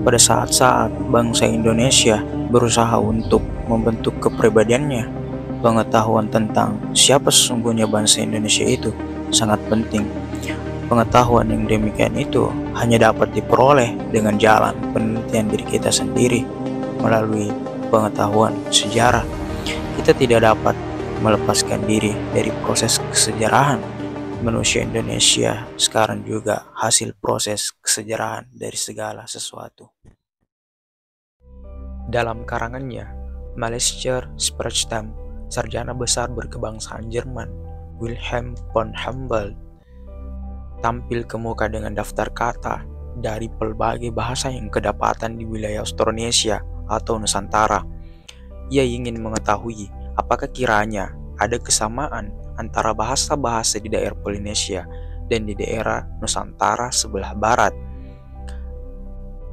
Pada saat-saat bangsa Indonesia berusaha untuk membentuk kepribadiannya, pengetahuan tentang siapa sesungguhnya bangsa Indonesia itu sangat penting. Pengetahuan yang demikian itu hanya dapat diperoleh dengan jalan penelitian diri kita sendiri melalui pengetahuan sejarah. Kita tidak dapat melepaskan diri dari proses kesejarahan. Manusia Indonesia sekarang juga hasil proses kesejarahan dari segala sesuatu. Dalam karangannya, Malaysia Sprachstam, sarjana besar berkebangsaan Jerman, Wilhelm von Humboldt, tampil ke muka dengan daftar kata dari pelbagai bahasa yang kedapatan di wilayah Austronesia atau Nusantara. Ia ingin mengetahui apakah kiranya ada kesamaan antara bahasa-bahasa di daerah Polinesia dan di daerah Nusantara sebelah barat.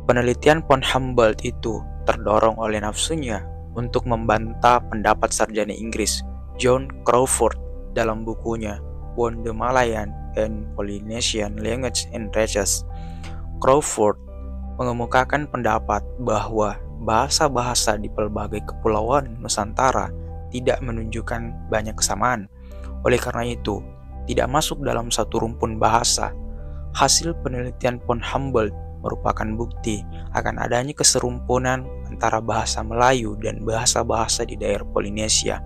Penelitian von Humboldt itu terdorong oleh nafsunya untuk membantah pendapat sarjana Inggris John Crawford dalam bukunya On the Malayan and Polynesian Language and Races. Crawford mengemukakan pendapat bahwa bahasa-bahasa di pelbagai kepulauan Nusantara tidak menunjukkan banyak kesamaan. Oleh karena itu, tidak masuk dalam satu rumpun bahasa. Hasil penelitian von Humboldt merupakan bukti akan adanya keserumpunan antara bahasa Melayu dan bahasa-bahasa di daerah Polinesia.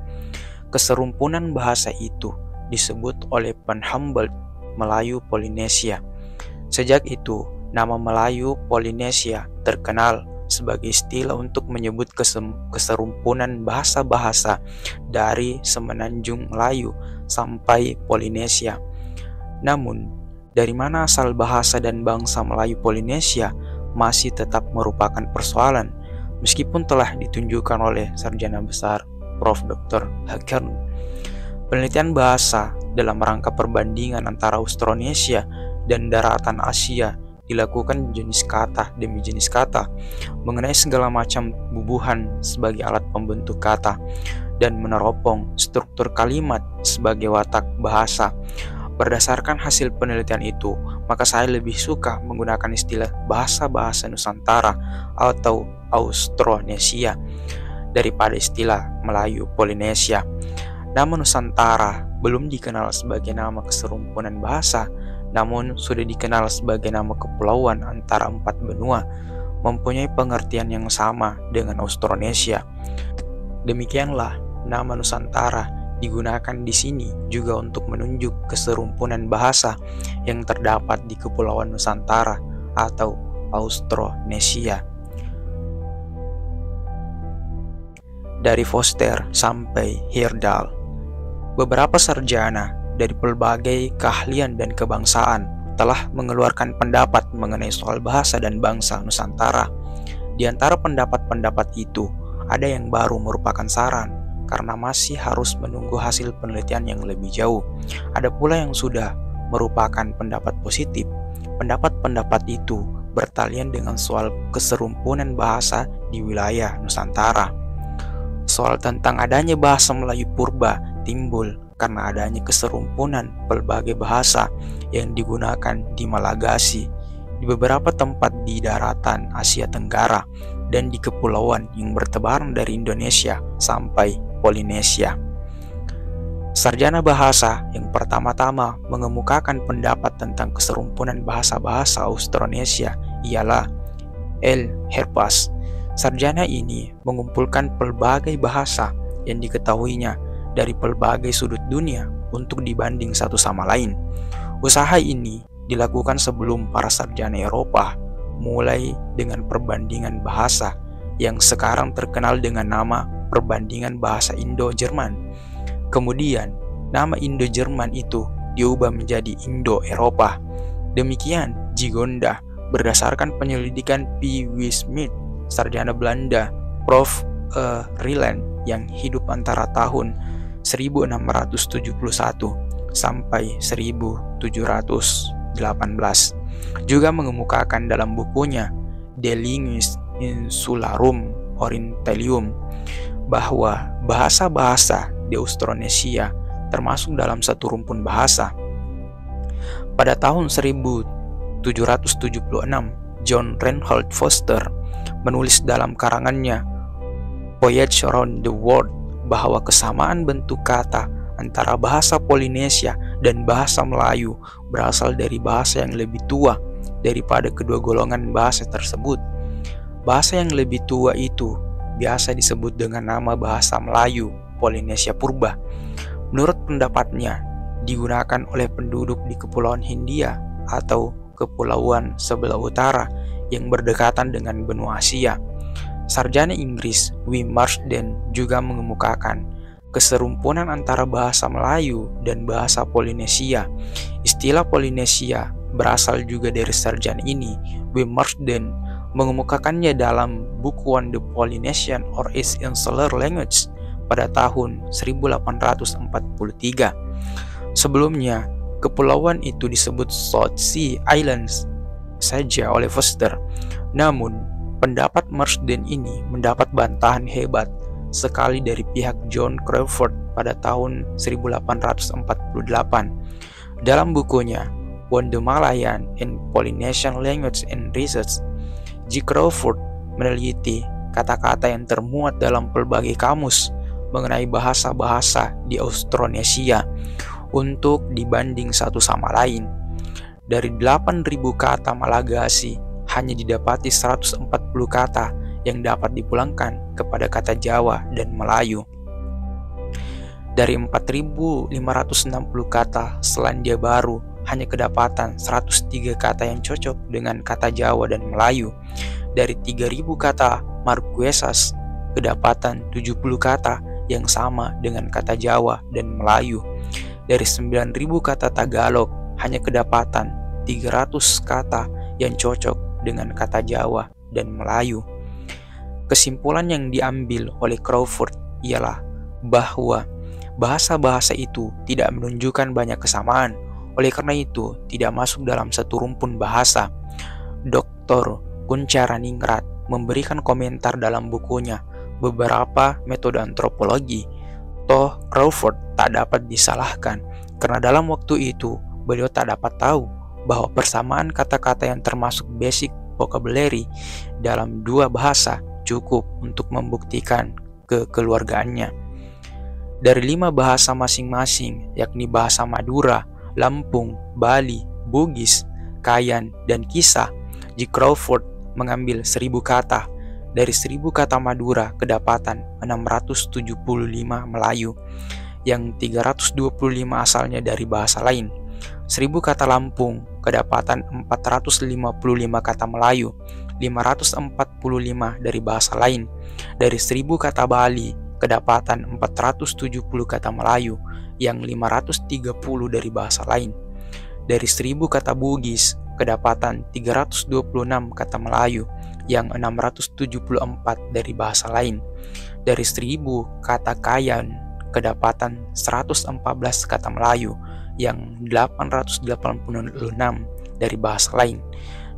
Keserumpunan bahasa itu disebut oleh von Humboldt Melayu Polinesia. Sejak itu, nama Melayu Polinesia terkenal sebagai istilah untuk menyebut keserumpunan bahasa-bahasa dari semenanjung Melayu sampai Polinesia. Namun, dari mana asal bahasa dan bangsa Melayu Polinesia masih tetap merupakan persoalan, meskipun telah ditunjukkan oleh sarjana besar Prof. Dr. Hakern. Penelitian bahasa dalam rangka perbandingan antara Austronesia dan daratan Asia dilakukan jenis kata demi jenis kata, mengenai segala macam bubuhan sebagai alat pembentuk kata, dan meneropong struktur kalimat sebagai watak bahasa. Berdasarkan hasil penelitian itu, maka saya lebih suka menggunakan istilah bahasa-bahasa Nusantara atau Austronesia daripada istilah Melayu Polinesia. Nama Nusantara belum dikenal sebagai nama keserumpunan bahasa, namun sudah dikenal sebagai nama kepulauan antara 4 benua, mempunyai pengertian yang sama dengan Austronesia. Demikianlah, nama Nusantara digunakan di sini juga untuk menunjuk keserumpunan bahasa yang terdapat di Kepulauan Nusantara atau Austronesia. Dari Foster sampai Hirdal, beberapa sarjana dari pelbagai keahlian dan kebangsaan telah mengeluarkan pendapat mengenai soal bahasa dan bangsa Nusantara. Di antara pendapat-pendapat itu, ada yang baru merupakan saran karena masih harus menunggu hasil penelitian yang lebih jauh. Ada pula yang sudah merupakan pendapat positif. Pendapat-pendapat itu bertalian dengan soal keserumpunan bahasa di wilayah Nusantara. Soal tentang adanya bahasa Melayu purba timbul karena adanya keserumpunan pelbagai bahasa yang digunakan di Malagasy, di beberapa tempat di daratan Asia Tenggara, dan di kepulauan yang bertebaran dari Indonesia sampai Polinesia. Sarjana bahasa yang pertama-tama mengemukakan pendapat tentang keserumpunan bahasa-bahasa Austronesia ialah L. Herpas. Sarjana ini mengumpulkan pelbagai bahasa yang diketahuinya dari pelbagai sudut dunia untuk dibanding satu sama lain. Usaha ini dilakukan sebelum para sarjana Eropa mulai dengan perbandingan bahasa yang sekarang terkenal dengan nama perbandingan bahasa Indo-Jerman. Kemudian, nama Indo-Jerman itu diubah menjadi Indo-Eropa. Demikian Gigonda berdasarkan penyelidikan P. W. Smith, sarjana Belanda, Prof. Ryland yang hidup antara tahun 1671 sampai 1718, juga mengemukakan dalam bukunya De Linguis Insularum Orientalium bahwa bahasa-bahasa di Austronesia termasuk dalam satu rumpun bahasa. Pada tahun 1776 John Reinhold Foster menulis dalam karangannya Voyage Around the World bahwa kesamaan bentuk kata antara bahasa Polinesia dan bahasa Melayu berasal dari bahasa yang lebih tua daripada kedua golongan bahasa tersebut. Bahasa yang lebih tua itu biasa disebut dengan nama bahasa Melayu Polinesia Purba. Menurut pendapatnya, digunakan oleh penduduk di Kepulauan Hindia atau kepulauan sebelah utara yang berdekatan dengan benua Asia. Sarjana Inggris W. Marsden juga mengemukakan keserumpunan antara bahasa Melayu dan bahasa Polinesia. Istilah Polinesia berasal juga dari sarjana ini. W. Marsden mengemukakannya dalam buku On the Polynesian or East Insular Language pada tahun 1843. Sebelumnya, kepulauan itu disebut South Sea Islands saja oleh Foster. Namun, pendapat Marsden ini mendapat bantahan hebat sekali dari pihak John Crawford pada tahun 1848. Dalam bukunya On the Malayan and Polynesian Language and Research, G. Crawford meneliti kata-kata yang termuat dalam pelbagai kamus mengenai bahasa-bahasa di Austronesia untuk dibanding satu sama lain. Dari 8.000 kata Malagasy, hanya didapati 140 kata yang dapat dipulangkan kepada kata Jawa dan Melayu. Dari 4.560 kata Selandia Baru, hanya kedapatan 103 kata yang cocok dengan kata Jawa dan Melayu. Dari 3.000 kata Marquesas, kedapatan 70 kata yang sama dengan kata Jawa dan Melayu. Dari 9.000 kata Tagalog, hanya kedapatan 300 kata yang cocok dengan kata Jawa dan Melayu. Kesimpulan yang diambil oleh Crawford ialah bahwa bahasa-bahasa itu tidak menunjukkan banyak kesamaan, oleh karena itu tidak masuk dalam satu rumpun bahasa. Dr. Kuncharaningrat memberikan komentar dalam bukunya Beberapa Metode Antropologi. Toh Crawford tak dapat disalahkan, karena dalam waktu itu beliau tak dapat tahu bahwa persamaan kata-kata yang termasuk basic vocabulary dalam dua bahasa cukup untuk membuktikan kekeluargaannya. Dari 5 bahasa masing-masing, yakni bahasa Madura, Lampung, Bali, Bugis, Kayan, dan Kisah, G. Crawford mengambil 1.000 kata. Dari 1.000 kata Madura kedapatan 675 Melayu, yang 325 asalnya dari bahasa lain. 1.000 kata Lampung kedapatan 455 kata Melayu, 545 dari bahasa lain. Dari 1.000 kata Bali kedapatan 470 kata Melayu, yang 530 dari bahasa lain. Dari 1.000 kata Bugis kedapatan 326 kata Melayu, yang 674 dari bahasa lain. Dari 1.000 kata Kayan kedapatan 114 kata Melayu, yang 886 dari bahasa lain.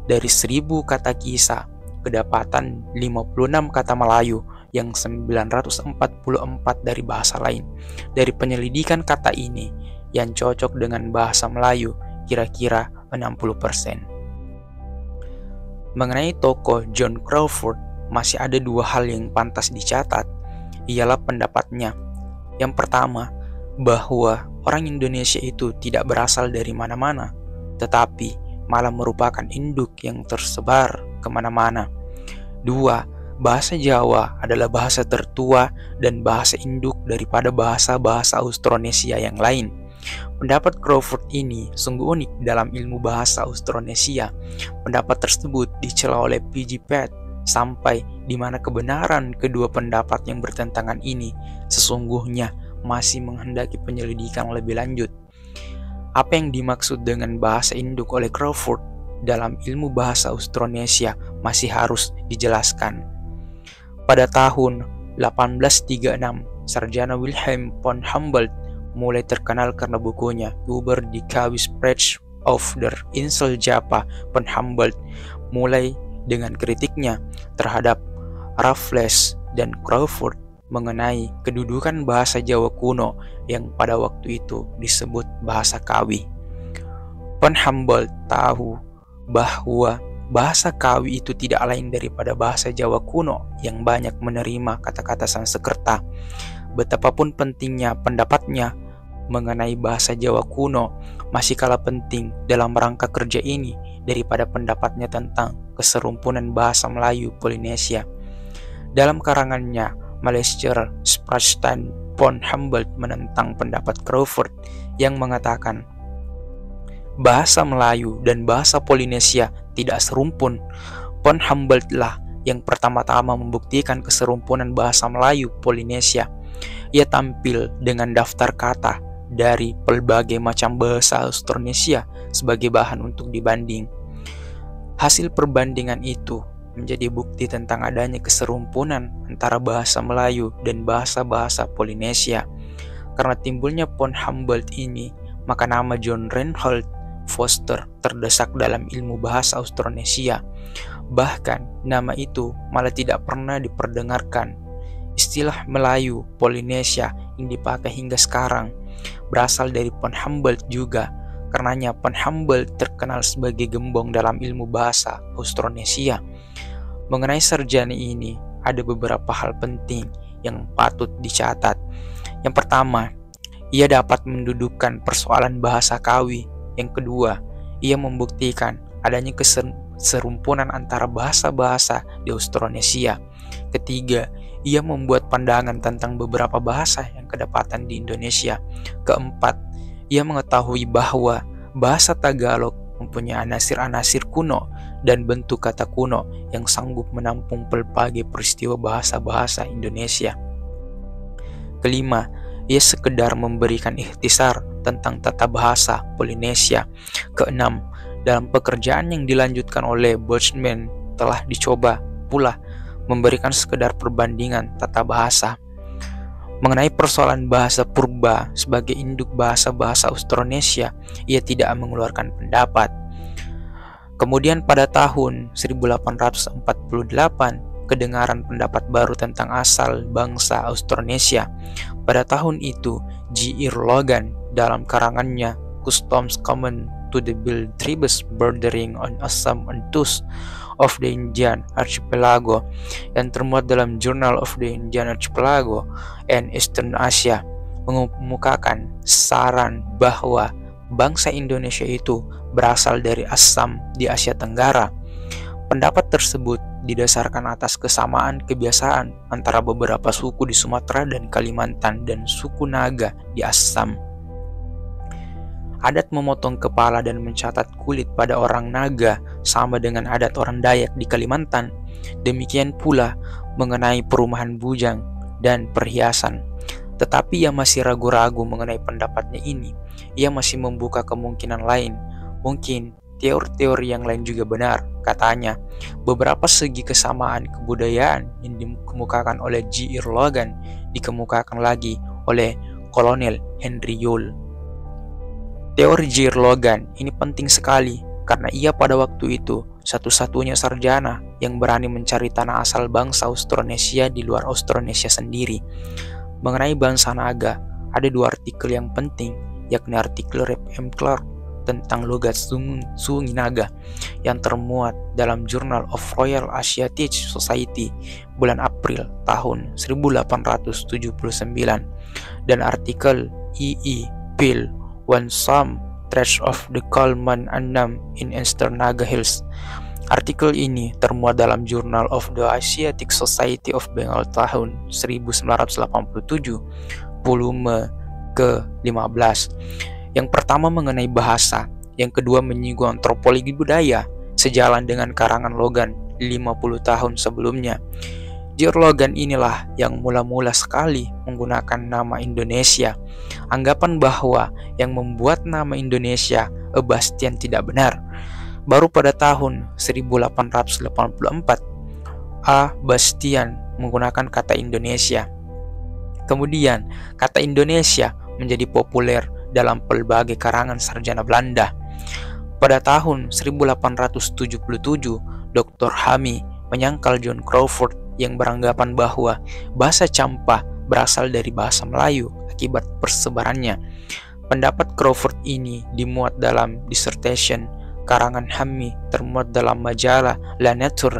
Dari 1.000 kata Kisah kedapatan 56 kata Melayu, yang 944 dari bahasa lain. Dari penyelidikan kata ini yang cocok dengan bahasa Melayu kira-kira 60%. Mengenai tokoh John Crawford, masih ada 2 hal yang pantas dicatat, ialah pendapatnya. Yang pertama, bahwa orang Indonesia itu tidak berasal dari mana-mana, tetapi malah merupakan induk yang tersebar kemana-mana. 2. Bahasa Jawa adalah bahasa tertua dan bahasa induk daripada bahasa-bahasa Austronesia yang lain. Pendapat Crawford ini sungguh unik dalam ilmu bahasa Austronesia. Pendapat tersebut dicela oleh P.G. Pett, sampai di mana kebenaran kedua pendapat yang bertentangan ini sesungguhnya masih menghendaki penyelidikan lebih lanjut. Apa yang dimaksud dengan bahasa induk oleh Crawford dalam ilmu bahasa Austronesia masih harus dijelaskan. Pada tahun 1836, Sarjana Wilhelm von Humboldt mulai terkenal karena bukunya Über die Kawisprech of der Insel Java. Von Humboldt mulai dengan kritiknya terhadap Raffles dan Crawford mengenai kedudukan bahasa Jawa kuno yang pada waktu itu disebut bahasa Kawi. Von Humboldt tahu bahwa bahasa Kawi itu tidak lain daripada bahasa Jawa kuno yang banyak menerima kata-kata Sanskerta. Betapapun pentingnya pendapatnya mengenai bahasa Jawa kuno, masih kalah penting dalam rangka kerja ini daripada pendapatnya tentang keserumpunan bahasa Melayu Polinesia. Dalam karangannya, Malaysia Sprachstein von Humboldt menentang pendapat Crawford yang mengatakan bahasa Melayu dan bahasa Polinesia tidak serumpun. Von Humboldt lah yang pertama-tama membuktikan keserumpunan bahasa Melayu Polinesia. Ia tampil dengan daftar kata dari berbagai macam bahasa Austronesia sebagai bahan untuk dibanding. Hasil perbandingan itu menjadi bukti tentang adanya keserumpunan antara bahasa Melayu dan bahasa-bahasa Polinesia. Karena timbulnya von Humboldt ini, maka nama John Reinhold Foster terdesak dalam ilmu bahasa Austronesia. Bahkan nama itu malah tidak pernah diperdengarkan. Istilah Melayu Polinesia yang dipakai hingga sekarang berasal dari von Humboldt juga. Karenanya von Humboldt terkenal sebagai gembong dalam ilmu bahasa Austronesia. Mengenai sarjana ini, ada beberapa hal penting yang patut dicatat. Yang pertama, ia dapat mendudukkan persoalan bahasa Kawi. Yang kedua, ia membuktikan adanya keserumpunan antara bahasa-bahasa di Austronesia. Ketiga, ia membuat pandangan tentang beberapa bahasa yang kedapatan di Indonesia. Keempat, ia mengetahui bahwa bahasa Tagalog mempunyai anasir-anasir kuno dan bentuk kata kuno yang sanggup menampung berbagai peristiwa bahasa-bahasa Indonesia. Kelima, ia sekedar memberikan ikhtisar tentang tata bahasa Polinesia. Keenam, dalam pekerjaan yang dilanjutkan oleh Boltzmann telah dicoba pula memberikan sekedar perbandingan tata bahasa. Mengenai persoalan bahasa purba sebagai induk bahasa-bahasa Austronesia, ia tidak mengeluarkan pendapat. Kemudian pada tahun 1848, kedengaran pendapat baru tentang asal bangsa Austronesia. Pada tahun itu, J.R. Logan dalam karangannya Customs Common to the Bill Tribes Bordering on Assam and Tus of the Indian Archipelago yang termuat dalam Journal of the Indian Archipelago and Eastern Asia mengemukakan saran bahwa bangsa Indonesia itu berasal dari Assam di Asia Tenggara. Pendapat tersebut didasarkan atas kesamaan kebiasaan antara beberapa suku di Sumatera dan Kalimantan dan suku Naga di Assam. Adat memotong kepala dan mencatat kulit pada orang Naga sama dengan adat orang Dayak di Kalimantan. Demikian pula mengenai perumahan bujang dan perhiasan. Tetapi ia masih ragu-ragu mengenai pendapatnya ini. Ia masih membuka kemungkinan lain. Mungkin teori-teori yang lain juga benar. Katanya, beberapa segi kesamaan kebudayaan yang dikemukakan oleh J.R. Logan dikemukakan lagi oleh Kolonel Henry Yule. Teori J.R. Logan ini penting sekali karena ia pada waktu itu satu-satunya sarjana yang berani mencari tanah asal bangsa Austronesia di luar Austronesia sendiri. Mengenai bangsa Naga, ada dua artikel yang penting, yakni artikel Rep. M. Clark tentang logat Sungi Naga yang termuat dalam Journal of Royal Asiatic Society bulan April tahun 1879 dan artikel E.E. Peel When Some Threads of the Kalman Annam in Eastern Naga Hills. Artikel ini termuat dalam Journal of the Asiatic Society of Bengal tahun 1987 volume ke-15. Yang pertama mengenai bahasa, yang kedua menyinggung antropologi budaya, sejalan dengan karangan Logan 50 tahun sebelumnya. J.R. Logan inilah yang mula-mula sekali menggunakan nama Indonesia. Anggapan bahwa yang membuat nama Indonesia Bastian tidak benar. Baru pada tahun 1884, A. Bastian menggunakan kata Indonesia. Kemudian, kata Indonesia menjadi populer dalam berbagai karangan sarjana Belanda. Pada tahun 1877, Dr. Hami menyangkal John Crawford yang beranggapan bahwa bahasa Champa berasal dari bahasa Melayu akibat persebarannya. Pendapat Crawford ini dimuat dalam dissertation karangan Hammi termuat dalam majalah La Nature,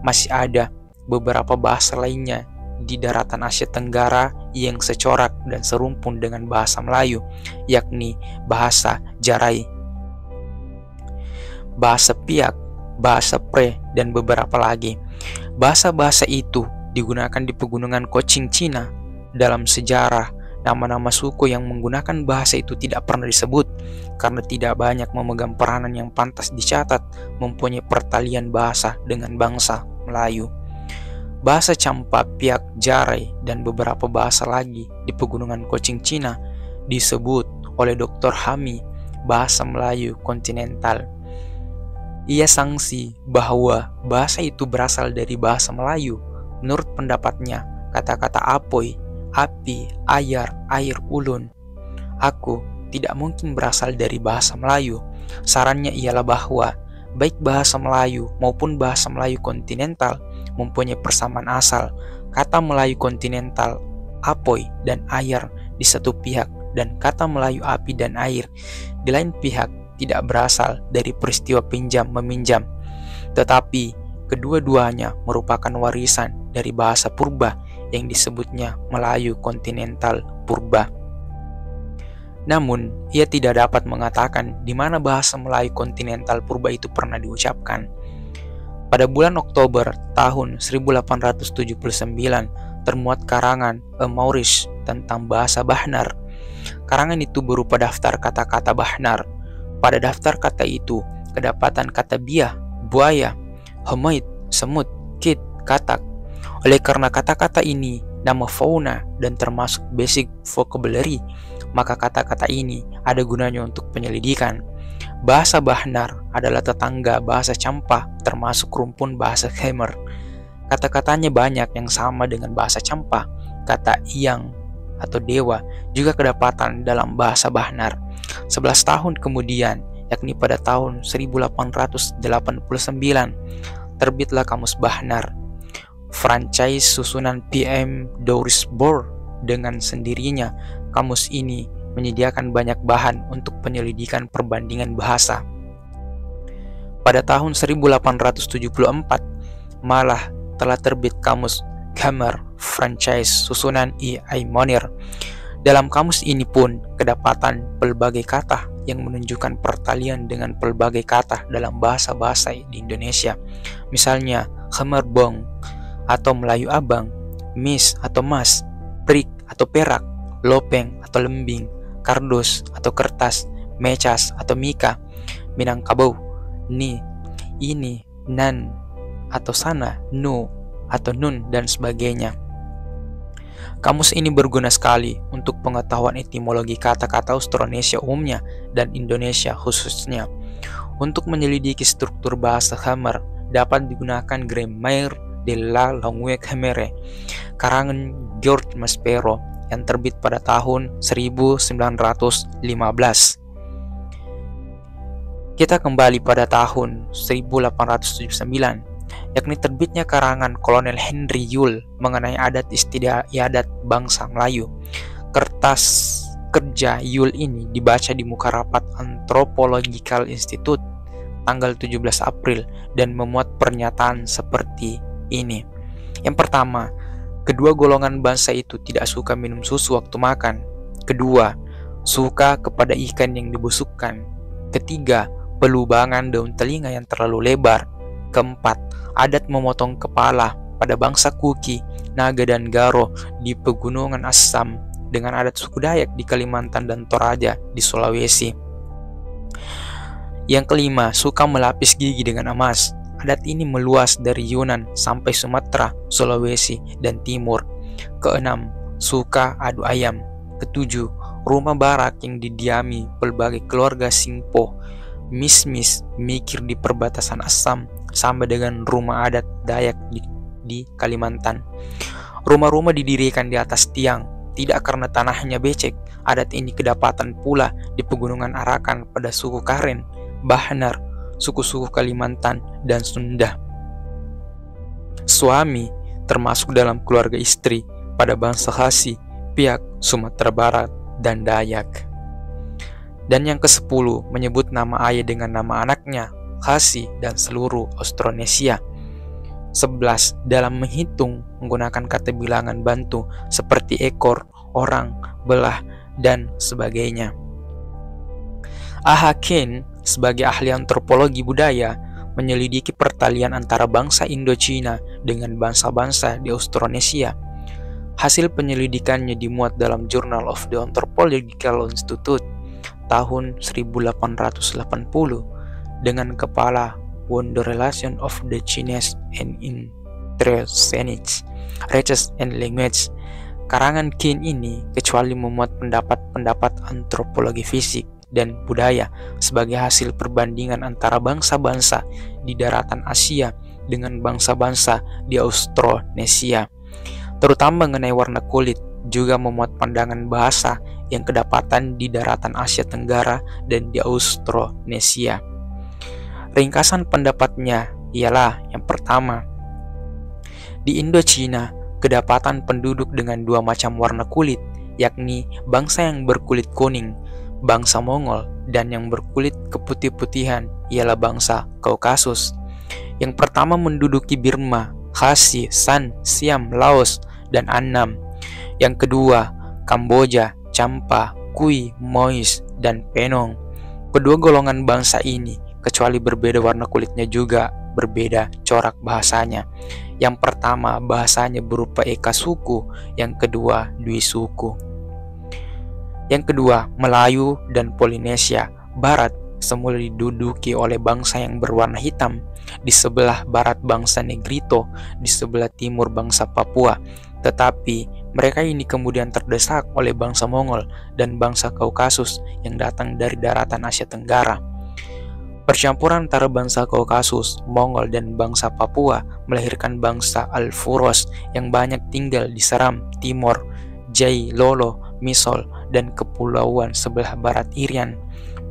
masih ada beberapa bahasa lainnya di daratan Asia Tenggara yang secorak dan serumpun dengan bahasa Melayu, yakni bahasa Jarai, bahasa Piak, bahasa Pre, dan beberapa lagi. Bahasa-bahasa itu digunakan di pegunungan Kuching, Cina. Dalam sejarah, nama-nama suku yang menggunakan bahasa itu tidak pernah disebut karena tidak banyak memegang peranan yang pantas dicatat mempunyai pertalian bahasa dengan bangsa Melayu. Bahasa Champa, Piak, Jarai, dan beberapa bahasa lagi di pegunungan Kuching, Cina disebut oleh Dr. Hammi bahasa Melayu kontinental. Ia sangsi bahwa bahasa itu berasal dari bahasa Melayu. Menurut pendapatnya, kata-kata apoi, api, ayar, air, ulun, aku tidak mungkin berasal dari bahasa Melayu. Sarannya ialah bahwa baik bahasa Melayu maupun bahasa Melayu kontinental mempunyai persamaan asal. Kata Melayu kontinental apoi dan ayar di satu pihak dan kata Melayu api dan air di lain pihak tidak berasal dari peristiwa pinjam-meminjam, tetapi kedua-duanya merupakan warisan dari bahasa purba yang disebutnya Melayu kontinental purba. Namun, ia tidak dapat mengatakan di mana bahasa Melayu kontinental purba itu pernah diucapkan. Pada bulan Oktober tahun 1879, termuat karangan A Maurice tentang bahasa Bahnar. Karangan itu berupa daftar kata-kata Bahnar. Pada daftar kata itu, kedapatan kata biah, buaya, hemait, semut, kit, katak. Oleh karena kata-kata ini nama fauna dan termasuk basic vocabulary, maka kata-kata ini ada gunanya untuk penyelidikan. Bahasa Bahnar adalah tetangga bahasa Champa, termasuk rumpun bahasa Khmer. Kata-katanya banyak yang sama dengan bahasa Champa. Kata yang atau dewa juga kedapatan dalam bahasa Bahnar. 11 tahun kemudian, yakni pada tahun 1889, terbitlah Kamus Bahnar, franchise susunan PM Doris Bohr. Dengan sendirinya, kamus ini menyediakan banyak bahan untuk penyelidikan perbandingan bahasa. Pada tahun 1874, malah telah terbit Kamus Khmer, franchise susunan I. Monir. Dalam kamus ini pun kedapatan pelbagai kata yang menunjukkan pertalian dengan pelbagai kata dalam bahasa-bahasa di Indonesia. Misalnya, Khmer Bong atau Melayu Abang, Mis atau Mas, Prik atau Perak, Lopeng atau Lembing, Kardus atau Kertas, Mecas atau Mika, Minangkabau, Ni, Ini, Nan atau Sana, Nu atau Nun, dan sebagainya. Kamus ini berguna sekali untuk pengetahuan etimologi kata-kata Austronesia umumnya dan Indonesia khususnya. Untuk menyelidiki struktur bahasa Khmer dapat digunakan Grammaire de la Langue Khmere, karangan George Maspero yang terbit pada tahun 1915. Kita kembali pada tahun 1879, yakni terbitnya karangan Kolonel Henry Yule mengenai adat istiadat bangsa Melayu. Kertas kerja Yule ini dibaca di muka rapat Anthropological Institute tanggal 17 April dan memuat pernyataan seperti ini. Yang pertama, kedua golongan bangsa itu tidak suka minum susu waktu makan. Kedua, suka kepada ikan yang dibusukkan. Ketiga, pelubangan daun telinga yang terlalu lebar. Keempat, adat memotong kepala pada bangsa Kuki, Naga, dan Garo di pegunungan Assam dengan adat suku Dayak di Kalimantan dan Toraja di Sulawesi. Yang kelima, suka melapis gigi dengan emas. Adat ini meluas dari Yunan sampai Sumatera, Sulawesi, dan Timur. Keenam, suka adu ayam. Ketujuh, rumah barak yang didiami pelbagai keluarga Singpo. Mis-mis mikir di perbatasan Assam sama dengan rumah adat Dayak di Kalimantan. Rumah-rumah didirikan di atas tiang, tidak karena tanahnya becek. Adat ini kedapatan pula di pegunungan Arakan pada suku Karen, Bahnar, suku-suku Kalimantan, dan Sunda. Suami termasuk dalam keluarga istri pada bangsa Khasi, Piak, Sumatera Barat, dan Dayak. Dan yang ke-10 menyebut nama ayah dengan nama anaknya, Khasi, dan seluruh Austronesia. 11. Dalam menghitung menggunakan kata bilangan bantu seperti ekor, orang, belah, dan sebagainya. A.H. Kane sebagai ahli antropologi budaya menyelidiki pertalian antara bangsa Indochina dengan bangsa-bangsa di Austronesia. Hasil penyelidikannya dimuat dalam Journal of the Anthropological Institute tahun 1880 dengan kepala On the Relation of the Chinese and Inter-Chinese Races and Language. Karangan Kane ini kecuali memuat pendapat-pendapat antropologi fisik dan budaya sebagai hasil perbandingan antara bangsa-bangsa di daratan Asia dengan bangsa-bangsa di Austronesia, terutama mengenai warna kulit, juga memuat pandangan bahasa yang kedapatan di daratan Asia Tenggara dan di Austronesia. Ringkasan pendapatnya ialah yang pertama, di Indochina kedapatan penduduk dengan dua macam warna kulit, yakni bangsa yang berkulit kuning, bangsa Mongol, dan yang berkulit keputih-putihan ialah bangsa Kaukasus. Yang pertama menduduki Burma, Khasi, San, Siam, Laos, dan Annam. Yang kedua Kamboja, Champa, Kui, Mois, dan Penong. Kedua golongan bangsa ini kecuali berbeda warna kulitnya juga berbeda corak bahasanya. Yang pertama bahasanya berupa eka suku, yang kedua dwi suku. Yang kedua Melayu dan Polinesia Barat semula diduduki oleh bangsa yang berwarna hitam, di sebelah barat bangsa Negrito, di sebelah timur bangsa Papua. Tetapi mereka ini kemudian terdesak oleh bangsa Mongol dan bangsa Kaukasus yang datang dari daratan Asia Tenggara. Percampuran antara bangsa Kaukasus, Mongol, dan bangsa Papua melahirkan bangsa Alfuros yang banyak tinggal di Seram, Timor, Jai, Lolo, Misol, dan kepulauan sebelah barat Irian,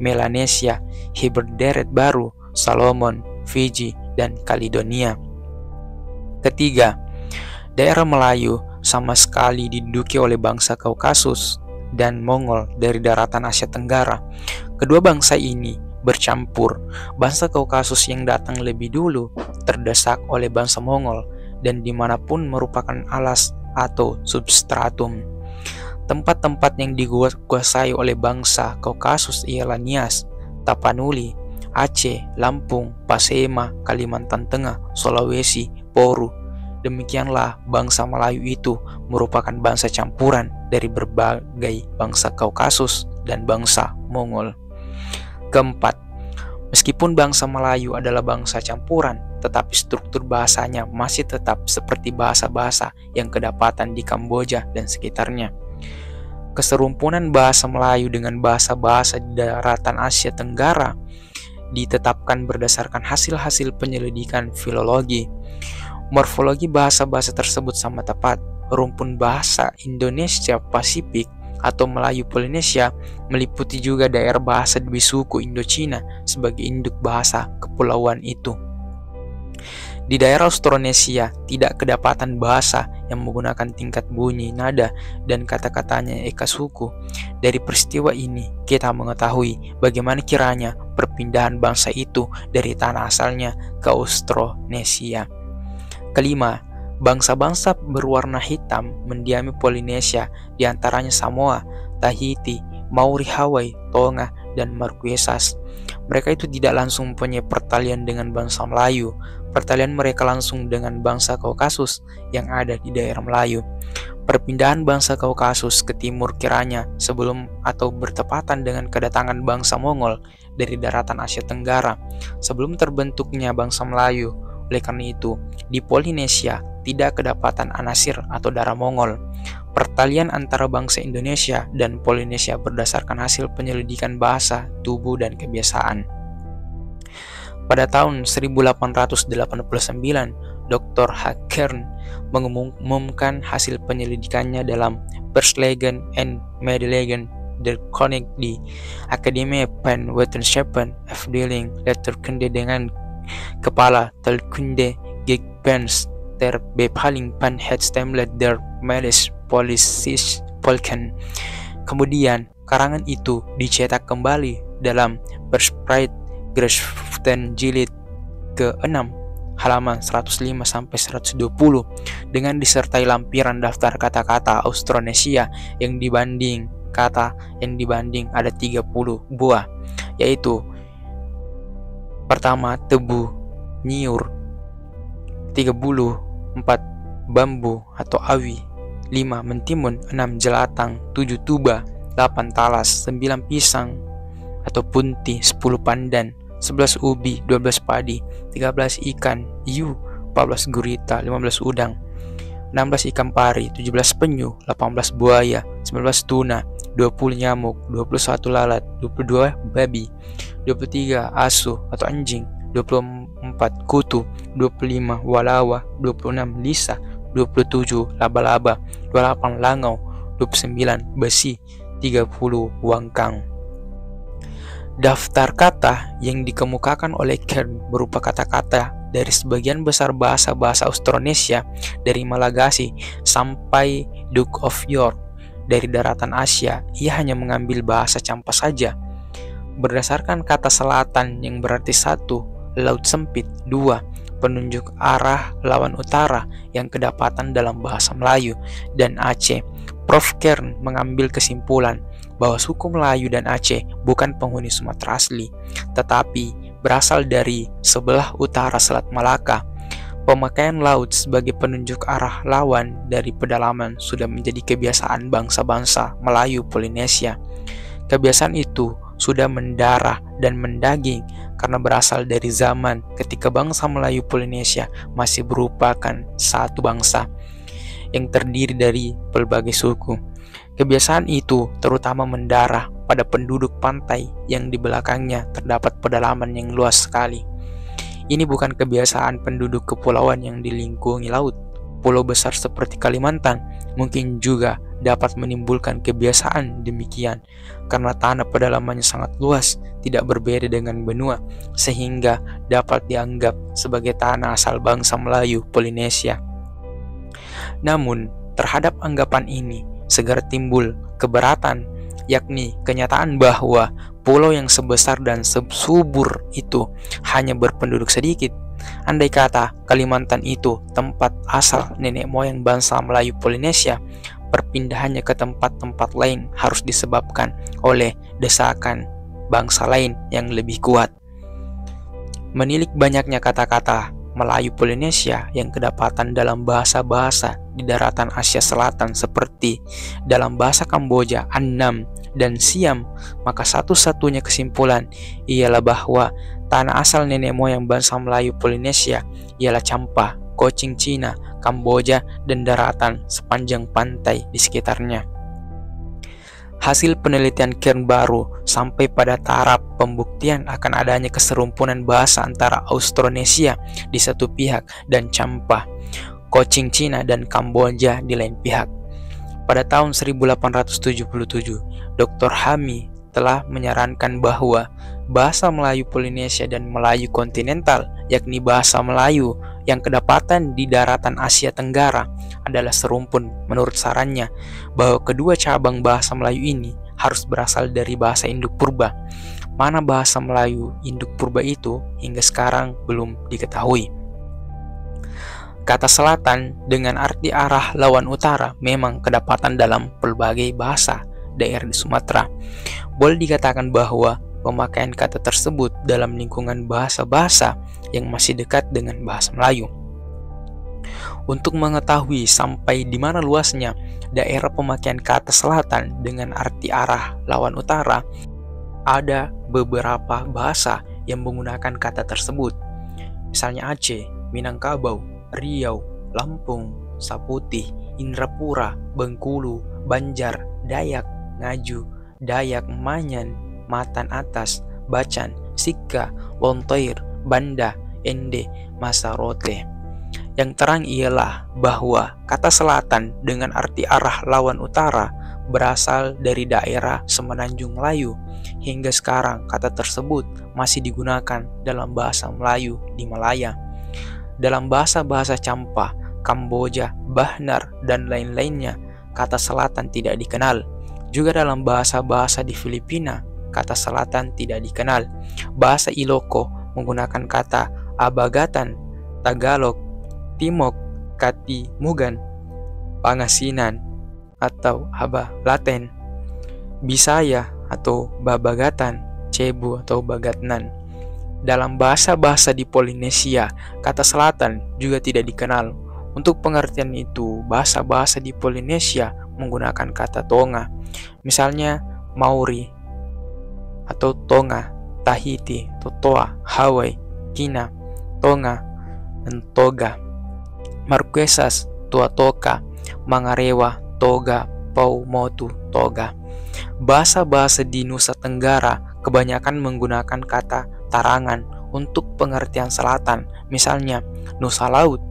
Melanesia, Hebrides Baru, Solomon, Fiji, dan Kaledonia. Ketiga, daerah Melayu sama sekali diduduki oleh bangsa Kaukasus dan Mongol dari daratan Asia Tenggara. Kedua bangsa ini bercampur. Bangsa Kaukasus yang datang lebih dulu terdesak oleh bangsa Mongol dan dimanapun merupakan alas atau substratum. Tempat-tempat yang dikuasai oleh bangsa Kaukasus ialah Nias, Tapanuli, Aceh, Lampung, Pasema, Kalimantan Tengah, Sulawesi, Poru. Demikianlah bangsa Melayu itu merupakan bangsa campuran dari berbagai bangsa Kaukasus dan bangsa Mongol. Keempat, meskipun bangsa Melayu adalah bangsa campuran, tetapi struktur bahasanya masih tetap seperti bahasa-bahasa yang kedapatan di Kamboja dan sekitarnya. Keserumpunan bahasa Melayu dengan bahasa-bahasa di daratan Asia Tenggara ditetapkan berdasarkan hasil-hasil penyelidikan filologi. Morfologi bahasa-bahasa tersebut sama tepat. Rumpun bahasa Indonesia Pasifik atau Melayu Polinesia meliputi juga daerah bahasa dwi suku Indochina sebagai induk bahasa kepulauan itu. Di daerah Austronesia tidak kedapatan bahasa yang menggunakan tingkat bunyi, nada, dan kata-katanya eka suku. Dari peristiwa ini kita mengetahui bagaimana kiranya perpindahan bangsa itu dari tanah asalnya ke Austronesia. Kelima, bangsa-bangsa berwarna hitam mendiami Polinesia, diantaranya Samoa, Tahiti, Maori Hawaii, Tonga, dan Marquesas. Mereka itu tidak langsung mempunyai pertalian dengan bangsa Melayu. Pertalian mereka langsung dengan bangsa Kaukasus yang ada di daerah Melayu. Perpindahan bangsa Kaukasus ke timur kiranya sebelum atau bertepatan dengan kedatangan bangsa Mongol dari daratan Asia Tenggara sebelum terbentuknya bangsa Melayu. Oleh karena itu, di Polinesia tidak kedapatan anasir atau darah Mongol. Pertalian antara bangsa Indonesia dan Polinesia berdasarkan hasil penyelidikan bahasa, tubuh, dan kebiasaan. Pada tahun 1889, Dr. Hackern mengumumkan hasil penyelidikannya dalam Verslegen en Meddelingen der Koning di Academie van Wetenschappen Afdeling Letterkunde dengan kepala Taalkunde Gegevens ter bepaling van het stemlet der Medes Politische Volken. Kemudian Karangan itu dicetak kembali dalam Verspreid-Geschriften jilid ke-6 halaman 105-120 dengan disertai lampiran daftar kata-kata Austronesia yang dibanding ada 30 buah, yaitu pertama tebu, nyiur, 3 bulu, 4 bambu atau awi, 5 mentimun, 6 jelatang, 7 tuba, 8 talas, 9 pisang atau punti, 10 pandan, 11 ubi, 12 padi, 13 ikan hiu, 14 gurita, 15 udang, 16 ikan pari, 17 penyu, 18 buaya, 19 tuna, 20 nyamuk, 21 lalat, 22 babi, 23 asu atau anjing, 24 kutu, 25 walawa, 26 lisa, 27 laba-laba, 28 langau, 29 besi, 30 wangkang. Daftar kata yang dikemukakan oleh Kern berupa kata-kata dari sebagian besar bahasa-bahasa Austronesia, dari Malagasy sampai Duke of York. Dari daratan Asia, ia hanya mengambil bahasa Champa saja. Berdasarkan kata selatan yang berarti 1, laut sempit, 2, penunjuk arah lawan utara yang kedapatan dalam bahasa Melayu dan Aceh, Prof. Kern mengambil kesimpulan bahwa suku Melayu dan Aceh bukan penghuni Sumatera asli, tetapi berasal dari sebelah utara Selat Malaka. Pemakaian laut sebagai penunjuk arah lawan dari pedalaman sudah menjadi kebiasaan bangsa-bangsa Melayu Polinesia. Kebiasaan itu sudah mendarah dan mendaging karena berasal dari zaman ketika bangsa Melayu Polinesia masih merupakan satu bangsa yang terdiri dari berbagai suku. Kebiasaan itu terutama mendarah pada penduduk pantai yang di belakangnya terdapat pedalaman yang luas sekali. Ini bukan kebiasaan penduduk kepulauan yang dilingkungi laut. Pulau besar seperti Kalimantan mungkin juga dapat menimbulkan kebiasaan demikian karena tanah pedalamannya sangat luas, tidak berbeda dengan benua, sehingga dapat dianggap sebagai tanah asal bangsa Melayu Polinesia. Namun, terhadap anggapan ini segera timbul keberatan, yakni kenyataan bahwa pulau yang sebesar dan subur itu hanya berpenduduk sedikit. Andai kata Kalimantan itu tempat asal nenek moyang bangsa Melayu Polinesia, perpindahannya ke tempat-tempat lain harus disebabkan oleh desakan bangsa lain yang lebih kuat. Menilik banyaknya kata-kata Melayu Polinesia yang kedapatan dalam bahasa-bahasa di daratan Asia Selatan seperti dalam bahasa Kamboja, Annam, dan Siam, maka satu-satunya kesimpulan ialah bahwa tanah asal nenek moyang bangsa Melayu Polinesia ialah Champa, Cochin Cina, Kamboja, dan daratan sepanjang pantai di sekitarnya. Hasil penelitian Kern baru sampai pada taraf pembuktian akan adanya keserumpunan bahasa antara Austronesia di satu pihak dan Champa, Cochin Cina, dan Kamboja di lain pihak. Pada tahun 1877, Dr. Hami telah menyarankan bahwa bahasa Melayu Polinesia dan Melayu kontinental, yakni bahasa Melayu yang kedapatan di daratan Asia Tenggara, adalah serumpun. Menurut sarannya, bahwa kedua cabang bahasa Melayu ini harus berasal dari bahasa Induk Purba. Mana bahasa Melayu Induk Purba itu hingga sekarang belum diketahui. Kata selatan dengan arti arah lawan utara memang kedapatan dalam berbagai bahasa daerah di Sumatera. Boleh dikatakan bahwa pemakaian kata tersebut dalam lingkungan bahasa-bahasa yang masih dekat dengan bahasa Melayu. Untuk mengetahui sampai di mana luasnya daerah pemakaian kata selatan dengan arti arah lawan utara, ada beberapa bahasa yang menggunakan kata tersebut. Misalnya Aceh, Minangkabau, Riau, Lampung, Saputih, Indrapura, Bengkulu, Banjar, Dayak, Ngaju, Dayak Manyan, Matan Atas, Bacan, Sika, Lontoir, Banda, Ende, Masarote. Yang terang ialah bahwa kata selatan dengan arti arah lawan utara berasal dari daerah Semenanjung Melayu. Hingga sekarang kata tersebut masih digunakan dalam bahasa Melayu di Malaya. Dalam bahasa-bahasa Champa, Kamboja, Bahnar, dan lain-lainnya, kata selatan tidak dikenal. Juga dalam bahasa-bahasa di Filipina, kata selatan tidak dikenal. Bahasa Ilocos menggunakan kata Abagatan, Tagalog, Timog, Katimugan, Pangasinan, atau Abalaten, Bisaya atau Babagatan, Cebu atau Bagatnan. Dalam bahasa-bahasa di Polinesia, kata selatan juga tidak dikenal. Untuk pengertian itu, bahasa-bahasa di Polinesia menggunakan kata Tonga. Misalnya Maori atau Tonga, Tahiti, Totoa, Hawaii, Kina, Tonga, dan Toga. Marquesas, Tuatoka, Mangarewa, Toga, Paumotu, Toga. Bahasa-bahasa di Nusa Tenggara kebanyakan menggunakan kata tarangan untuk pengertian selatan. Misalnya Nusa Laut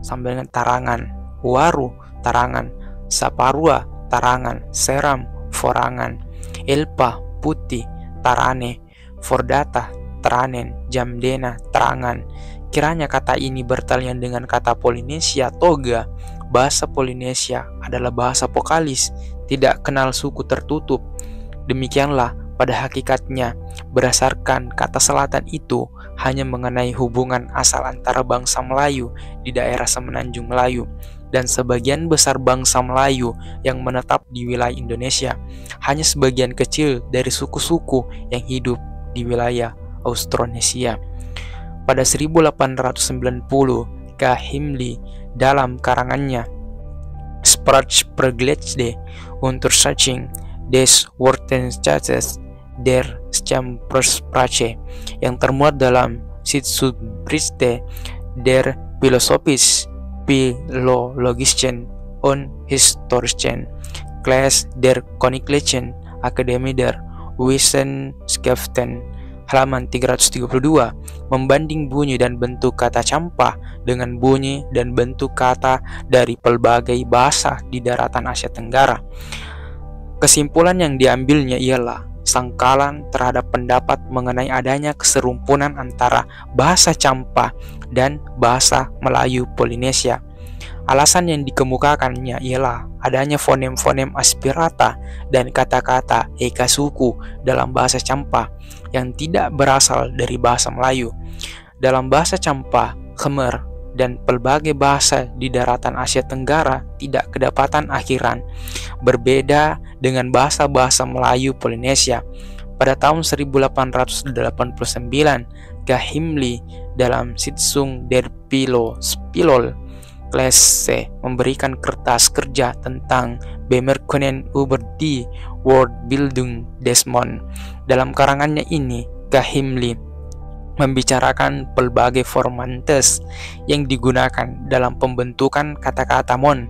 sambil dengan tarangan, Waru, tarangan, Saparua, tarangan, Seram, forangan, Elpa, putih, Tarane, Fordata, Teranen, Jamdena, terangan. Kiranya kata ini bertalian dengan kata Polinesia, Toga. Bahasa Polinesia adalah bahasa vokalis, tidak kenal suku tertutup. Demikianlah pada hakikatnya, berdasarkan kata selatan itu hanya mengenai hubungan asal antara bangsa Melayu di daerah Semenanjung Melayu dan sebagian besar bangsa Melayu yang menetap di wilayah Indonesia. Hanya sebagian kecil dari suku-suku yang hidup di wilayah Austronesia. Pada 1890, Kahimli dalam karangannya Sprachvergleichende Untersuchung des Wortenschatzes der Stammsprache yang termuat dalam Sitzubriste der Philosophisch Philologischen und Historischen Klasse der Königlichen Akademie der Wissenschaften halaman 332 membanding bunyi dan bentuk kata campa dengan bunyi dan bentuk kata dari pelbagai bahasa di daratan Asia Tenggara. Kesimpulan yang diambilnya ialah sangkalan terhadap pendapat mengenai adanya keserumpunan antara bahasa campa dan bahasa Melayu Polinesia. Alasan yang dikemukakannya ialah adanya fonem-fonem aspirata dan kata-kata eka suku dalam bahasa campa yang tidak berasal dari bahasa Melayu. Dalam bahasa campa, Khmer, dan pelbagai bahasa di daratan Asia Tenggara tidak kedapatan akhiran, berbeda dengan bahasa-bahasa Melayu Polinesia. Pada tahun 1889, Kahimli dalam Sitzung der Philol Klasse memberikan kertas kerja tentang Bemerkungen über die Wortbildung des Mon. Dalam karangannya ini, Kahimli membicarakan pelbagai formantes yang digunakan dalam pembentukan kata-kata Mon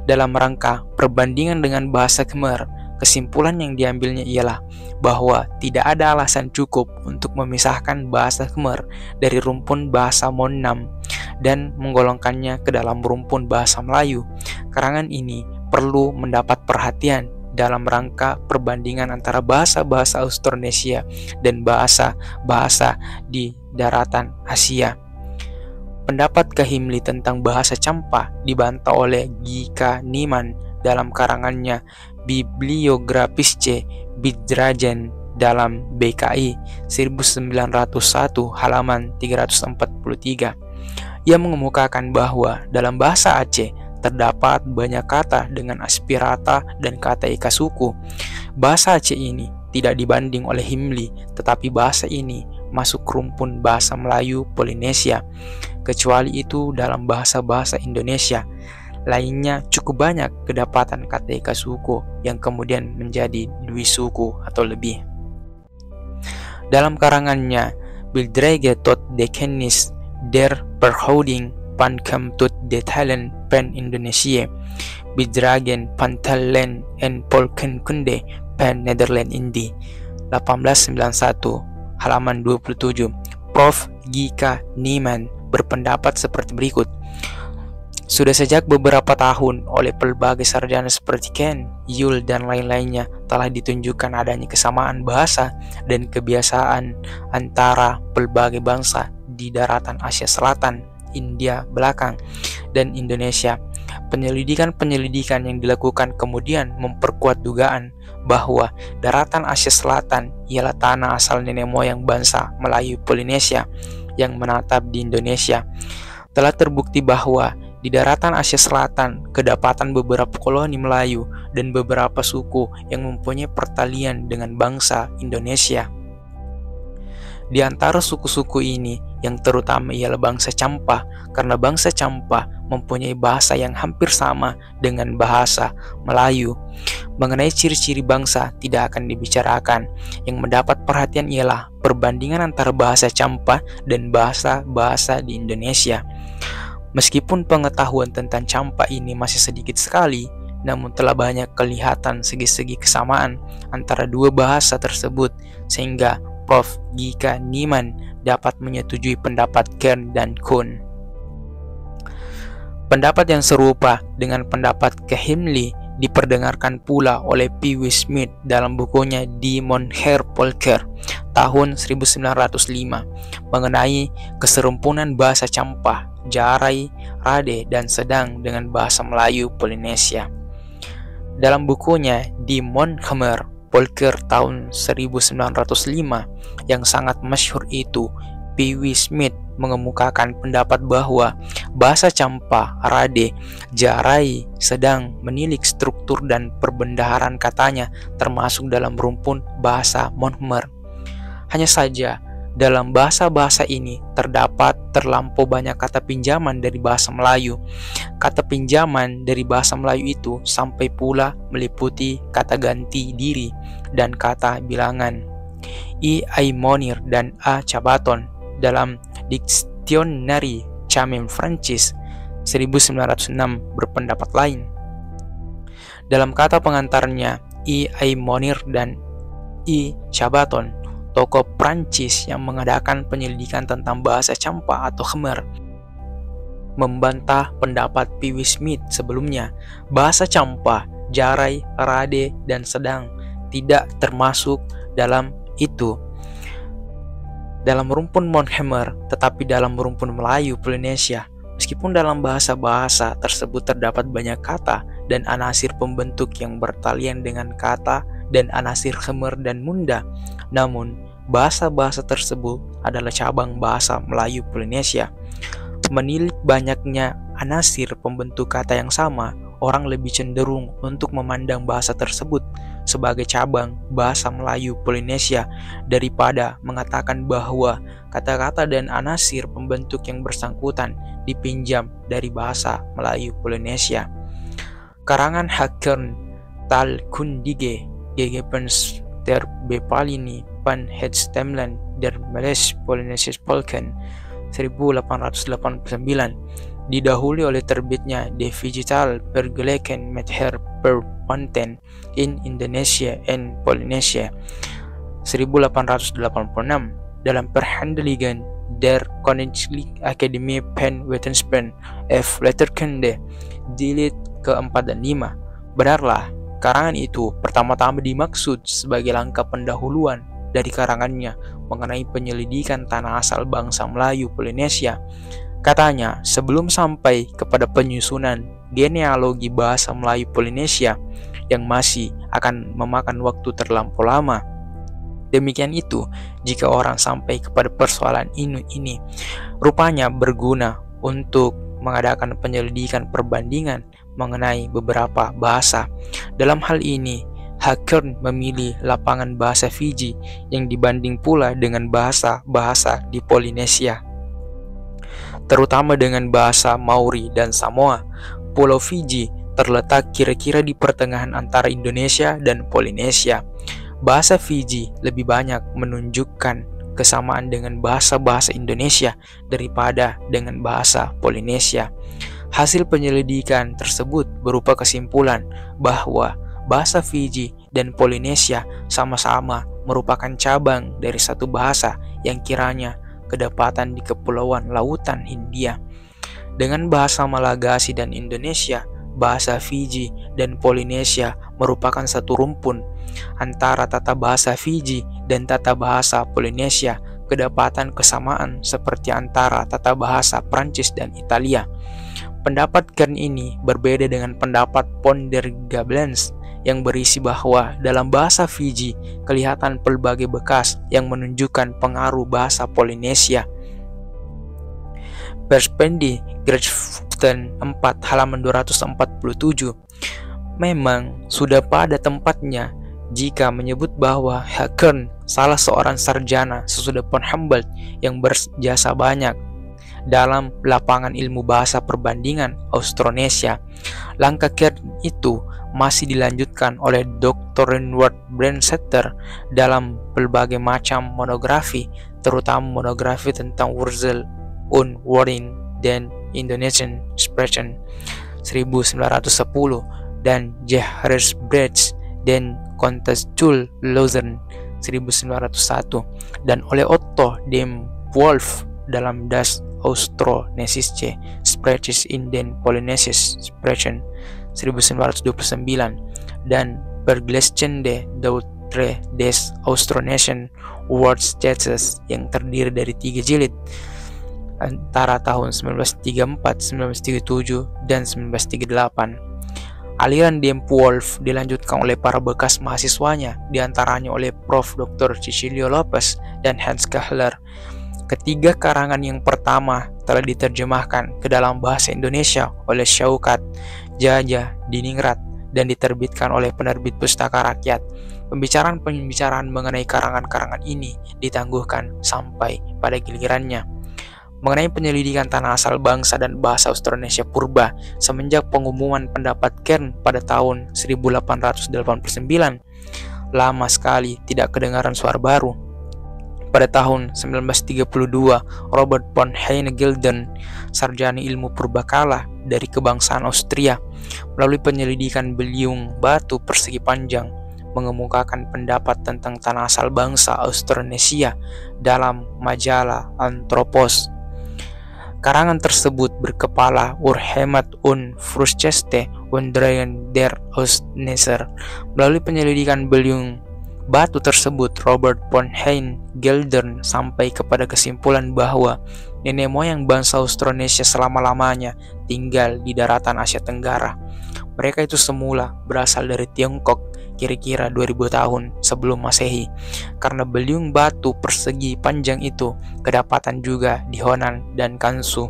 dalam rangka perbandingan dengan bahasa Khmer. Kesimpulan yang diambilnya ialah bahwa tidak ada alasan cukup untuk memisahkan bahasa Khmer dari rumpun bahasa Monnam dan menggolongkannya ke dalam rumpun bahasa Melayu. Karangan ini perlu mendapat perhatian dalam rangka perbandingan antara bahasa-bahasa Austronesia dan bahasa-bahasa di daratan Asia. Pendapat Kahimli tentang bahasa campa dibantah oleh G.K. Niemann dalam karangannya Bibliographische Beiträge dalam BKI 1901 halaman 343. Ia mengemukakan bahwa dalam bahasa Aceh terdapat banyak kata dengan aspirata dan kata eka suku. Bahasa Aceh ini tidak dibanding oleh Himli, tetapi bahasa ini masuk rumpun bahasa Melayu Polinesia. Kecuali itu dalam bahasa-bahasa Indonesia lainnya cukup banyak kedapatan kata eka suku yang kemudian menjadi dwi suku atau lebih. Dalam karangannya Beiträge tot de Kennis der Verhouding van Kam tot de Talen pen Indonesia, Beiträgen van Talen en Volkenkunde pen Nederland Indi 1891 halaman 27. Prof. G.K. Niemann berpendapat seperti berikut. Sudah sejak beberapa tahun oleh pelbagai sarjana seperti Ken, Yule, dan lain-lainnya telah ditunjukkan adanya kesamaan bahasa dan kebiasaan antara pelbagai bangsa di daratan Asia Selatan, India belakang, dan Indonesia. Penyelidikan-penyelidikan yang dilakukan kemudian memperkuat dugaan bahwa daratan Asia Selatan ialah tanah asal nenek moyang bangsa Melayu Polinesia yang menetap di Indonesia. Telah terbukti bahwa di daratan Asia Selatan kedapatan beberapa koloni Melayu dan beberapa suku yang mempunyai pertalian dengan bangsa Indonesia. Di antara suku-suku ini yang terutama ialah bangsa Champa, karena bangsa Champa mempunyai bahasa yang hampir sama dengan bahasa Melayu. Mengenai ciri-ciri bangsa tidak akan dibicarakan. Yang mendapat perhatian ialah perbandingan antara bahasa Champa dan bahasa-bahasa di Indonesia. Meskipun pengetahuan tentang Champa ini masih sedikit sekali, namun telah banyak kelihatan segi-segi kesamaan antara dua bahasa tersebut, sehingga Prof. Gika Niemann dapat menyetujui pendapat Kern dan Kuhn. Pendapat yang serupa dengan pendapat Kehimli diperdengarkan pula oleh P. W. Smith dalam bukunya Die Monherpolker tahun 1905 mengenai keserumpunan bahasa Champa, Jarai, Rade, dan Sedang dengan bahasa Melayu Polinesia. Dalam bukunya Die Monherpolker tahun 1905 yang sangat masyhur itu, P. W. Smith mengemukakan pendapat bahwa bahasa Champa, Rade, Jarai, Sedang menilik struktur dan perbendaharaan katanya termasuk dalam rumpun bahasa Monher. Hanya saja, dalam bahasa-bahasa ini terdapat terlampau banyak kata pinjaman dari bahasa Melayu. Kata pinjaman dari bahasa Melayu itu sampai pula meliputi kata ganti diri dan kata bilangan. I. Monir dan A. Chabaton dalam Dictionnaire Chamem Francis 1906 berpendapat lain. Dalam kata pengantarnya, I. Monir dan I. Chabaton, tokoh Prancis yang mengadakan penyelidikan tentang bahasa Champa atau Khmer, membantah pendapat P. W. Smith sebelumnya. Bahasa Champa, Jarai, Rade, dan Sedang tidak termasuk dalam itu, dalam rumpun Monhemer, tetapi dalam rumpun Melayu Polinesia. Meskipun dalam bahasa-bahasa tersebut terdapat banyak kata dan anasir pembentuk yang bertalian dengan kata dan anasir Khmer dan Munda, namun bahasa-bahasa tersebut adalah cabang bahasa Melayu Polinesia. Menilik banyaknya anasir pembentuk kata yang sama, orang lebih cenderung untuk memandang bahasa tersebut sebagai cabang bahasa Melayu Polinesia daripada mengatakan bahwa kata-kata dan anasir pembentuk yang bersangkutan dipinjam dari bahasa Melayu Polinesia. Karangan Hakern Taalkundige Gegevens der Bepalini van het Stemlen der Meles Polinesisch Volken 1889 didahului oleh terbitnya De Digital Vergelijken met her Perpanten in Indonesia and Polynesia 1886 dalam Verhandelingen der Koninklijke Akademie van Wetenschappen F. Letterkunde jilid ke-4 dan 5. Benarlah, karangan itu pertama-tama dimaksud sebagai langkah pendahuluan dari karangannya mengenai penyelidikan tanah asal bangsa Melayu Polinesia. Katanya, sebelum sampai kepada penyusunan genealogi bahasa Melayu Polinesia yang masih akan memakan waktu terlampau lama. Demikian itu, jika orang sampai kepada persoalan ini rupanya berguna untuk mengadakan penyelidikan perbandingan mengenai beberapa bahasa. Dalam hal ini, Hakern memilih lapangan bahasa Fiji yang dibanding pula dengan bahasa-bahasa di Polinesia, terutama dengan bahasa Maori dan Samoa. Pulau Fiji terletak kira-kira di pertengahan antara Indonesia dan Polinesia. Bahasa Fiji lebih banyak menunjukkan kesamaan dengan bahasa-bahasa Indonesia daripada dengan bahasa Polinesia. Hasil penyelidikan tersebut berupa kesimpulan bahwa bahasa Fiji dan Polinesia sama-sama merupakan cabang dari satu bahasa yang kiranya kedapatan di Kepulauan Lautan Hindia. Dengan bahasa Malagasy dan Indonesia, bahasa Fiji dan Polinesia merupakan satu rumpun. Antara tata bahasa Fiji dan tata bahasa Polinesia kedapatan kesamaan seperti antara tata bahasa Prancis dan Italia. Pendapat Kern ini berbeda dengan pendapat Pondergablens yang berisi bahwa dalam bahasa Fiji kelihatan pelbagai bekas yang menunjukkan pengaruh bahasa Polinesia. Perspendi Grafton 4 halaman 247. Memang sudah pada tempatnya jika menyebut bahwa Kern salah seorang sarjana sesudah von Humboldt yang berjasa banyak dalam lapangan ilmu bahasa perbandingan Austronesia. Langkah Kern itu masih dilanjutkan oleh Dr. Reinward Brandsetter dalam berbagai macam monografi, terutama monografi tentang Wurzel und Worin dan Indonesian Expression 1910 dan J.H. Brecht dan Contextual Luzern 1901 dan oleh Otto dem Wolf dalam Das Austronesische Spraches in den Polynesische Sprachen 1929 dan Vergleichende Deutsche des Austronesischen Wortschätzes yang terdiri dari 3 jilid antara tahun 1934, 1937, dan 1938. Aliran dem Wolf dilanjutkan oleh para bekas mahasiswanya, diantaranya oleh Prof. Dr. Cecilio Lopez dan Hans Kahler. Ketiga karangan yang pertama telah diterjemahkan ke dalam bahasa Indonesia oleh Syaukat Jaja Diningrat dan diterbitkan oleh penerbit Pustaka Rakyat. Pembicaraan mengenai karangan-karangan ini ditangguhkan sampai pada gilirannya. Mengenai penyelidikan tanah asal bangsa dan bahasa Austronesia purba semenjak pengumuman pendapat Kern pada tahun 1889, lama sekali tidak kedengaran suara baru. Pada tahun 1932, Robert von Heine-Gilden, sarjana ilmu purbakala dari kebangsaan Austria, melalui penyelidikan beliung batu persegi panjang, mengemukakan pendapat tentang tanah asal bangsa Austronesia dalam majalah Anthropos. Karangan tersebut berkepala Urheimat und Frühgeschichte und Drehen der Austroneser. Melalui penyelidikan beliung batu tersebut, Robert von Heine-Gilden sampai kepada kesimpulan bahwa nenek moyang bangsa Austronesia selama-lamanya tinggal di daratan Asia Tenggara. Mereka itu semula berasal dari Tiongkok kira-kira 2000 tahun sebelum Masehi. Karena beliung batu persegi panjang itu kedapatan juga di Honan dan Kansu.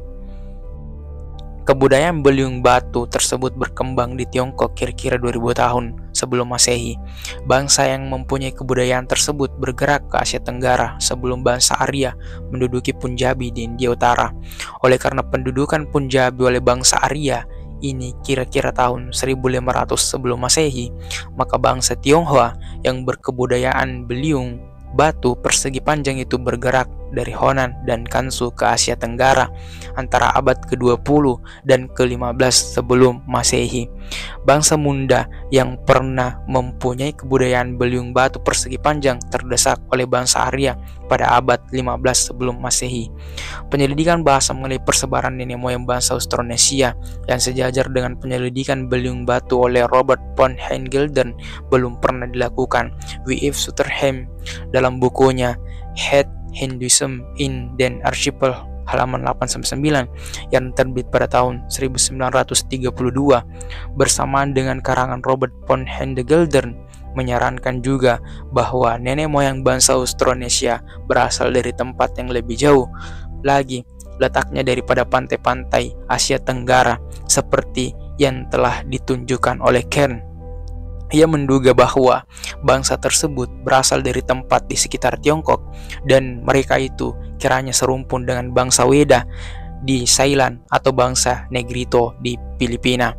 Kebudayaan beliung batu tersebut berkembang di Tiongkok kira-kira 2000 tahun sebelum Masehi. Bangsa yang mempunyai kebudayaan tersebut bergerak ke Asia Tenggara sebelum bangsa Arya menduduki Punjabi di India Utara. Oleh karena pendudukan Punjabi oleh bangsa Arya ini kira-kira tahun 1500 sebelum Masehi, maka bangsa Tionghoa yang berkebudayaan beliung batu persegi panjang itu bergerak dari Honan dan Kansu ke Asia Tenggara antara abad ke-20 dan ke-15 sebelum Masehi. Bangsa Munda yang pernah mempunyai kebudayaan beliung batu persegi panjang terdesak oleh bangsa Arya pada abad 15 sebelum Masehi. Penyelidikan bahasa mengenai persebaran nenek moyang bangsa Austronesia yang sejajar dengan penyelidikan beliung batu oleh Robert von Heine-Gilden belum pernah dilakukan. W.F. Sutherland dalam bukunya Het Hinduism in den Archipel halaman 8-9 yang terbit pada tahun 1932 bersamaan dengan karangan Robert von Heine-Gilden menyarankan juga bahwa nenek moyang bangsa Austronesia berasal dari tempat yang lebih jauh lagi letaknya daripada pantai-pantai Asia Tenggara seperti yang telah ditunjukkan oleh Kern. Ia menduga bahwa bangsa tersebut berasal dari tempat di sekitar Tiongkok dan mereka itu kiranya serumpun dengan bangsa Weda di Thailand atau bangsa Negrito di Filipina.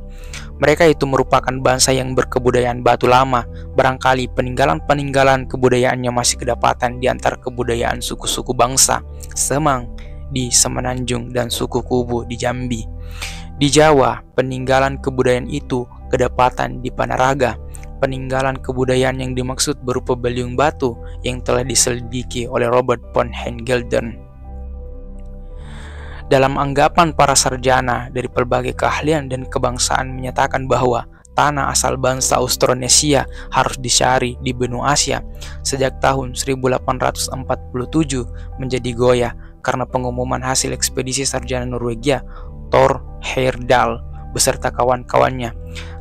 Mereka itu merupakan bangsa yang berkebudayaan batu lama. Barangkali peninggalan-peninggalan kebudayaannya masih kedapatan di antara kebudayaan suku-suku bangsa Semang di Semenanjung dan suku Kubu di Jambi. Di Jawa, peninggalan kebudayaan itu kedapatan di Panaraga. Peninggalan kebudayaan yang dimaksud berupa beliung batu yang telah diselidiki oleh Robert von Heine-Gilden. Dalam anggapan para sarjana dari berbagai keahlian dan kebangsaan menyatakan bahwa tanah asal bangsa Austronesia harus dicari di benua Asia sejak tahun 1847 menjadi goyah karena pengumuman hasil ekspedisi sarjana Norwegia Thor Heyerdahl beserta kawan-kawannya.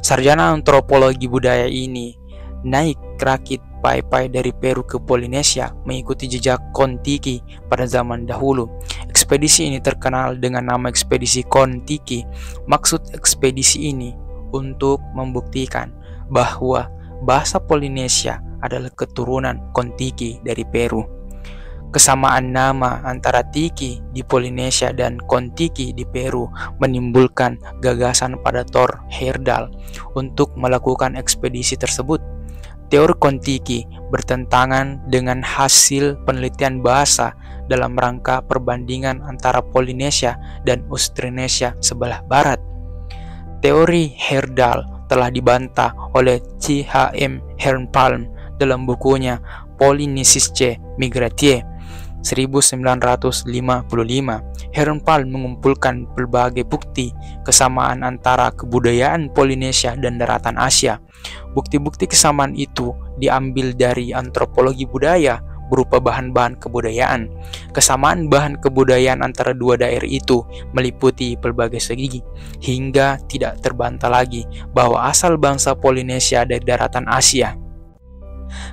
Sarjana antropologi budaya ini naik rakit pai-pai dari Peru ke Polinesia mengikuti jejak Kon-Tiki pada zaman dahulu. Ekspedisi ini terkenal dengan nama ekspedisi Kon-Tiki. Maksud ekspedisi ini untuk membuktikan bahwa bahasa Polinesia adalah keturunan Kon-Tiki dari Peru. Kesamaan nama antara Tiki di Polinesia dan Kon-Tiki di Peru menimbulkan gagasan pada Thor Heyerdahl untuk melakukan ekspedisi tersebut. Teori Kon-Tiki bertentangan dengan hasil penelitian bahasa dalam rangka perbandingan antara Polinesia dan Austronesia sebelah barat. Teori Heyerdahl telah dibantah oleh C.H.M. Hermpalm dalam bukunya Polynesische Migratie 1955. Hermpalm mengumpulkan berbagai bukti kesamaan antara kebudayaan Polinesia dan daratan Asia. Bukti-bukti kesamaan itu diambil dari antropologi budaya berupa bahan-bahan kebudayaan. Kesamaan bahan kebudayaan antara dua daerah itu meliputi berbagai segi, hingga tidak terbantah lagi bahwa asal bangsa Polinesia dari daratan Asia.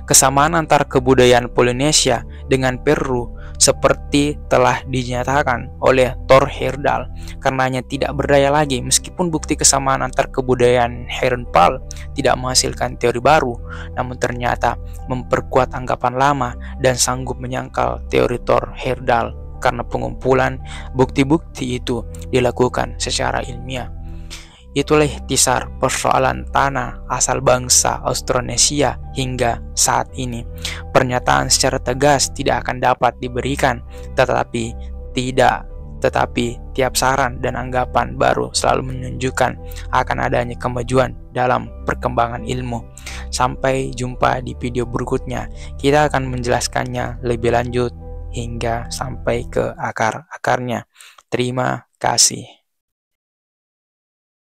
Kesamaan antara kebudayaan Polinesia dengan Peru seperti telah dinyatakan oleh Thor Heyerdahl karenanya tidak berdaya lagi. Meskipun bukti kesamaan antar kebudayaan Hermpalm tidak menghasilkan teori baru, namun ternyata memperkuat anggapan lama dan sanggup menyangkal teori Thor Heyerdahl karena pengumpulan bukti-bukti itu dilakukan secara ilmiah. Itulah ikhtisar persoalan tanah asal bangsa Austronesia hingga saat ini. Pernyataan secara tegas tidak akan dapat diberikan, tetapi tiap saran dan anggapan baru selalu menunjukkan akan adanya kemajuan dalam perkembangan ilmu. Sampai jumpa di video berikutnya. Kita akan menjelaskannya lebih lanjut hingga sampai ke akar-akarnya. Terima kasih.